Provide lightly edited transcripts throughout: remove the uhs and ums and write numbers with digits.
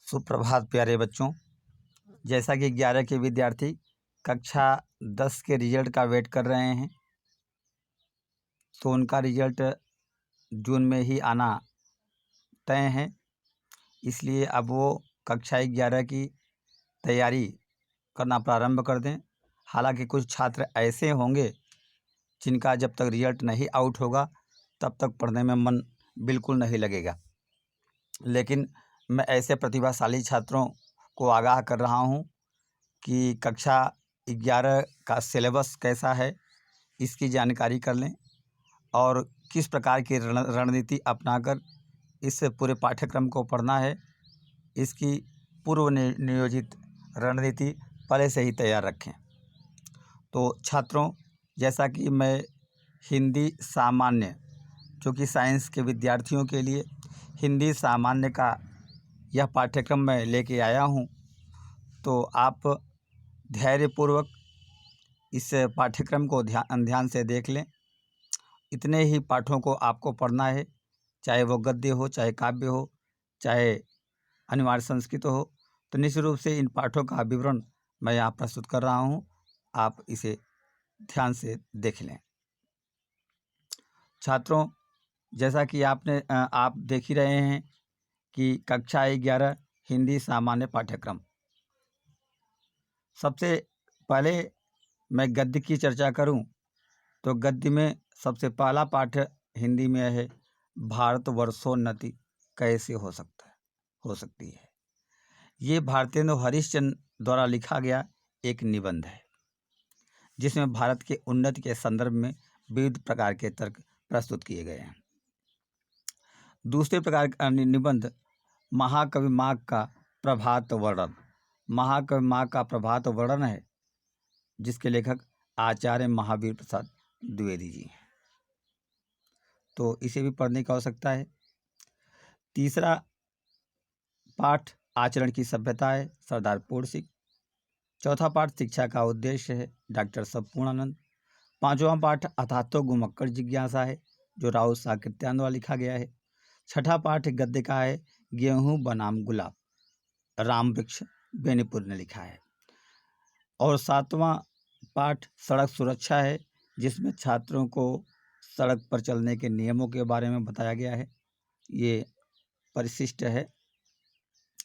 सुप्रभात प्यारे बच्चों। जैसा कि 11 के विद्यार्थी कक्षा 10 के रिजल्ट का वेट कर रहे हैं, तो उनका रिजल्ट जून में ही आना तय है। इसलिए अब वो कक्षा 11 की तैयारी करना प्रारंभ कर दें। हालांकि कुछ छात्र ऐसे होंगे जिनका जब तक रिजल्ट नहीं आउट होगा तब तक पढ़ने में मन बिल्कुल नहीं लगेगा, लेकिन मैं ऐसे प्रतिभाशाली छात्रों को आगाह कर रहा हूँ कि कक्षा 11 का सिलेबस कैसा है, इसकी जानकारी कर लें और किस प्रकार की रणनीति अपनाकर इस पूरे पाठ्यक्रम को पढ़ना है, इसकी पूर्व नियोजित रणनीति पहले से ही तैयार रखें। तो छात्रों, जैसा कि मैं हिंदी सामान्य, जो कि साइंस के विद्यार्थियों के लिए हिंदी सामान्य का यह पाठ्यक्रम मैं लेके आया हूँ, तो आप धैर्यपूर्वक इस पाठ्यक्रम को ध्यान से देख लें। इतने ही पाठों को आपको पढ़ना है, चाहे वो गद्य हो, चाहे काव्य हो, चाहे अनिवार्य संस्कृत हो। तो निश्चित रूप से इन पाठों का विवरण मैं यहाँ प्रस्तुत कर रहा हूँ, आप इसे ध्यान से देख लें। छात्रों, जैसा कि आप देख ही रहे हैं कि कक्षा 11 हिंदी सामान्य पाठ्यक्रम। सबसे पहले मैं गद्य की चर्चा करूं तो गद्य में सबसे पहला पाठ हिंदी में है, भारतवर्षोन्नति कैसे हो सकती है। ये भारतेंदु हरिश्चंद्र द्वारा लिखा गया एक निबंध है, जिसमें भारत के उन्नति के संदर्भ में विविध प्रकार के तर्क प्रस्तुत किए गए हैं। दूसरे प्रकार का निबंध महाकवि माघ का प्रभात वर्णन। महाकवि माघ का प्रभात वर्णन है, जिसके लेखक आचार्य महावीर प्रसाद द्विवेदी जी हैं। तो इसे भी पढ़ने की आवश्यकता है। तीसरा पाठ आचरण की सभ्यता है, सरदार पूर्ण सिंह। चौथा पाठ शिक्षा का उद्देश्य है, डॉक्टर संपूर्णानंद। पांचवा पाठ अथातो गुमक्कड़ जिज्ञासा है, जो राउत साकृत्यान द्वारा लिखा गया है। छठा पाठ गद्य का है, गेहूं बनाम गुलाब, राम वृक्ष बेनीपुर ने लिखा है। और सातवां पाठ सड़क सुरक्षा है, जिसमें छात्रों को सड़क पर चलने के नियमों के बारे में बताया गया है। ये परिशिष्ट है,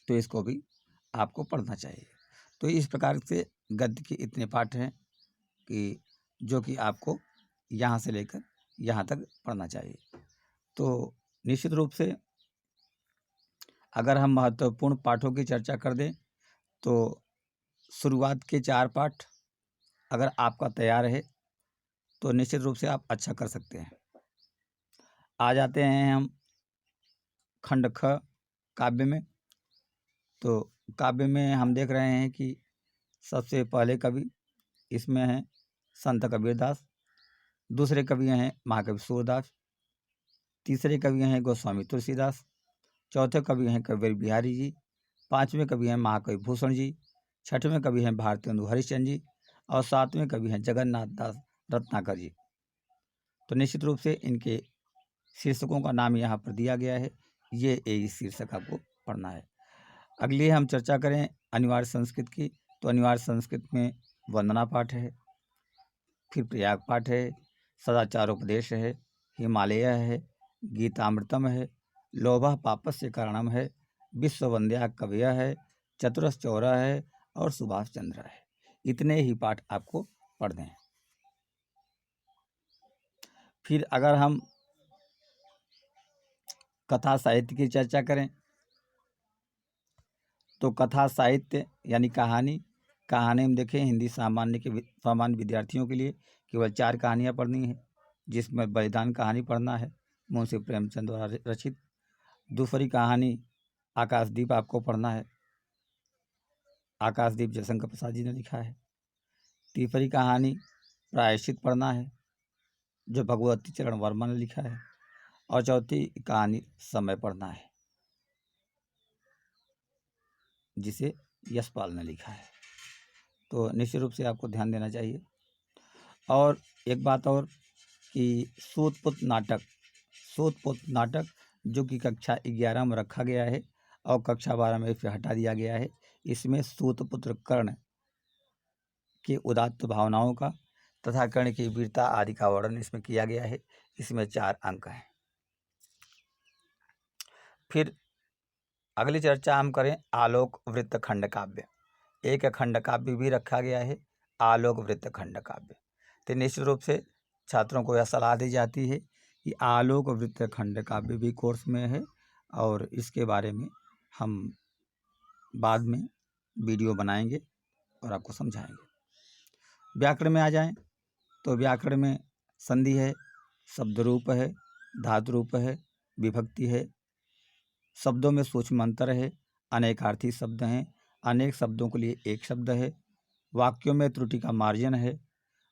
तो इसको भी आपको पढ़ना चाहिए। तो इस प्रकार से गद्य के इतने पाठ हैं कि जो कि आपको यहाँ से लेकर यहाँ तक पढ़ना चाहिए। तो निश्चित रूप से अगर हम महत्वपूर्ण पाठों की चर्चा कर दें तो शुरुआत के 4 पाठ अगर आपका तैयार है तो निश्चित रूप से आप अच्छा कर सकते हैं। आ जाते हैं हम खंड ख काव्य में। तो काव्य में हम देख रहे हैं कि सबसे पहले कवि इसमें हैं संत कबीरदास, दूसरे कवि हैं महाकवि सूरदास, तीसरे कवि हैं गोस्वामी तुलसीदास, चौथे कवि हैं कबीर बिहारी जी, पांचवें कवि हैं महाकवि भूषण जी, छठवें कवि हैं भारतेंदु हरिश्चंद्र जी और सातवें कवि हैं जगन्नाथ दास रत्नाकर जी। तो निश्चित रूप से इनके शीर्षकों का नाम यहाँ पर दिया गया है, ये इस शीर्षक आपको पढ़ना है। अगली हम चर्चा करें अनिवार्य संस्कृत की, तो अनिवार्य संस्कृत में वंदना पाठ है, फिर प्रयाग पाठ है, सदाचारोपदेश है, हिमालय है, गीतामृतम है, लोभः पापस्य कारणम है, विश्ववंद्या कवय है, चतुरस चौरा है और सुभाष चंद्र है। इतने ही पाठ आपको पढ़ने हैं। फिर अगर हम कथा साहित्य की चर्चा करें तो कथा साहित्य यानी कहानी में देखें, हिंदी सामान्य विद्यार्थियों के लिए केवल 4 कहानियाँ पढ़नी है, जिसमें बलिदान कहानी पढ़ना है, मुंशी प्रेमचंद द्वारा रचित। दूसरी कहानी आकाशदीप आपको पढ़ना है, आकाशदीप जयशंकर प्रसाद जी ने लिखा है। तीसरी कहानी प्रायश्चित पढ़ना है, जो भगवती चरण वर्मा ने लिखा है। और चौथी कहानी समय पढ़ना है, जिसे यशपाल ने लिखा है। तो निश्चित रूप से आपको ध्यान देना चाहिए। और एक बात और कि सूतपुत्र नाटक जो कि कक्षा 11 में रखा गया है, और कक्षा 12 में फिर हटा दिया गया है। इसमें सूतपुत्र कर्ण की उदात्त भावनाओं का तथा कर्ण की वीरता आदि का वर्णन इसमें किया गया है। इसमें 4 अंक हैं। फिर अगली चर्चा हम करें आलोक वृत्त खंड काव्य। एक खंड काव्य भी रखा गया है, आलोक वृत्त खंड काव्य। तो निश्चित रूप से छात्रों को यह सलाह दी जाती है कि आलोक वृत्त खंड काव्य भी कोर्स में है और इसके बारे में हम बाद में वीडियो बनाएंगे और आपको समझाएंगे। व्याकरण में आ जाएं तो व्याकरण में संधि है, शब्द रूप है, धातु रूप है, विभक्ति है, शब्दों में सूक्ष्म अंतर है, अनेकार्थी शब्द हैं, अनेक शब्दों के लिए एक शब्द है, वाक्यों में त्रुटि का मार्जन है,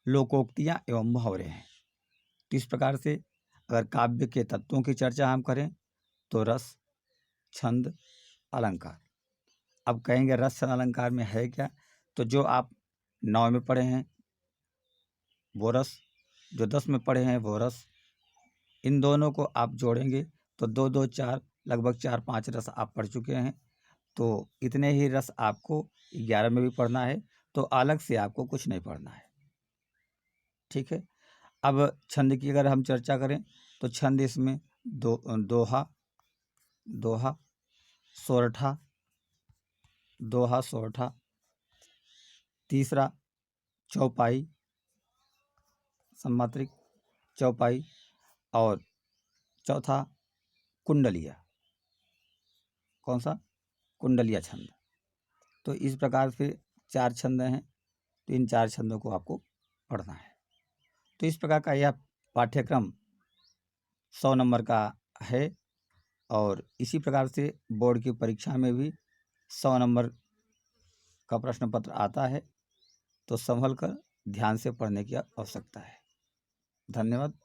लोकोक्तियाँ एवं मुहावरे हैं। तो इस प्रकार से अगर काव्य के तत्वों की चर्चा हम करें तो रस, छंद, अलंकार। अब कहेंगे रस, छंद, अलंकार में है क्या? तो जो आप 9 में पढ़े हैं वो रस, जो 10 में पढ़े हैं वो रस, इन दोनों को आप जोड़ेंगे तो 2, 2, 4 लगभग 4-5 रस आप पढ़ चुके हैं। तो इतने ही रस आपको 11 में भी पढ़ना है, तो अलग से आपको कुछ नहीं पढ़ना है। ठीक है। अब छंद की अगर हम चर्चा करें तो छंद इसमें दोहा, सोरठा, दोहा, सोरठा, तीसरा चौपाई, सम्मात्रिक, चौपाई, और चौथा कुंडलिया। कौन सा? कुंडलिया छंद। तो इस प्रकार से 4 छंद हैं, तो इन 4 छंदों को आपको पढ़ना है। तो इस प्रकार का यह पाठ्यक्रम 100 नंबर का है और इसी प्रकार से बोर्ड की परीक्षा में भी 100 नंबर का प्रश्न पत्र आता है। तो संभल कर ध्यान से पढ़ने की आवश्यकता है। धन्यवाद।